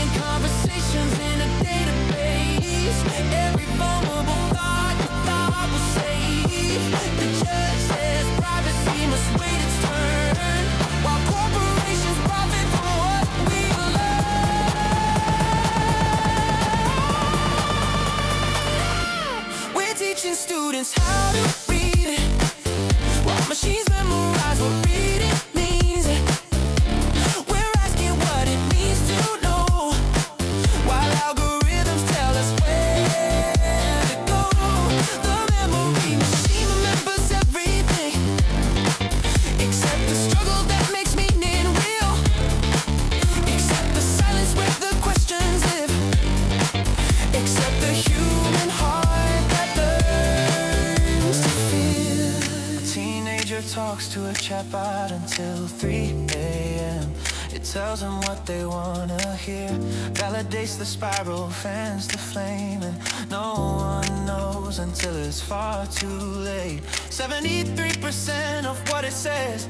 out until 3 a.m. It tells them what they wanna hear, validates the spiral, fans the flame, and no one knows until it's far too late. 73% of what it says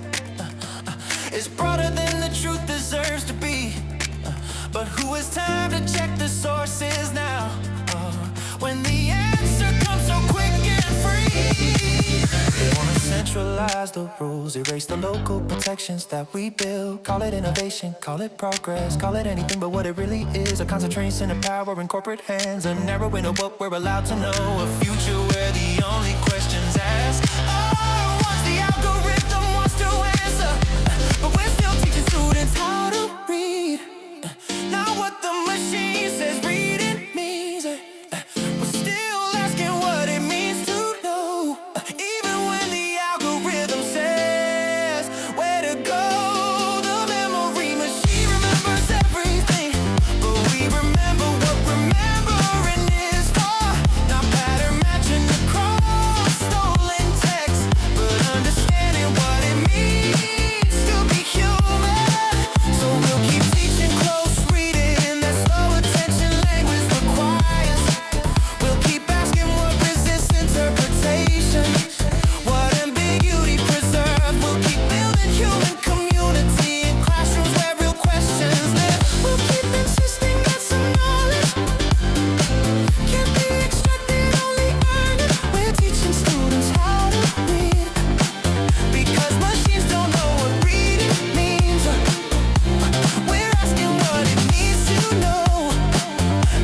is broader than the truth deserves to be. But who has time to check the sources now? When the answer comes so quick and free. They wanna centralize the rules, erase the local protections that we build. Call it innovation, call it progress, call it anything but what it really is. A concentration of power in corporate hands, a narrowing of what we're allowed to know. A future where the only questions asked are what the algorithm wants to answer. But we're still teaching students how to read, not what the machine says reading means. We're still asking what it means to know, even when the algorithm says where to go. The memory machine remembers everything, but we remember what remembering is for. Not pattern matching across stolen text, but understanding what it means to be human. So we'll keep teaching close reading that slow attention language requires. We'll keep asking what resists interpretation, what ambiguity preserved. We'll keep building human community in classrooms where real questions live. We'll keep insisting that some knowledge can't be extracted, only earned. We're teaching students how to read, because machines don't know what reading means. We're asking what it means to know,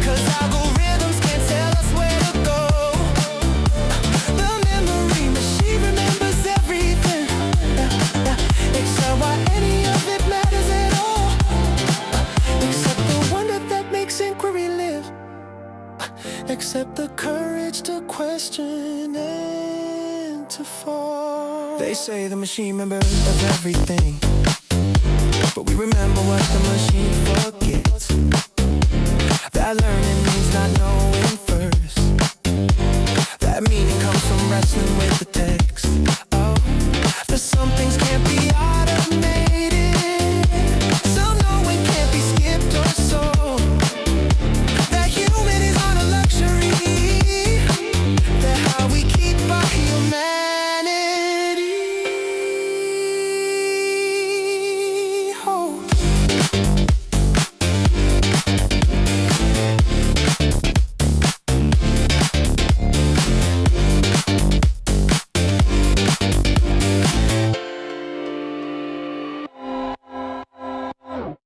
cause algorithms can't tell us where to go. The memory machine remembers everything, except why any of it matters at all, except the wonder that makes inquiry live, except the courage to question and to fall. They say the machine remembers everything, but we remember what the machine forgets. That learning means not knowing first. That meaning comes from wrestling with the text.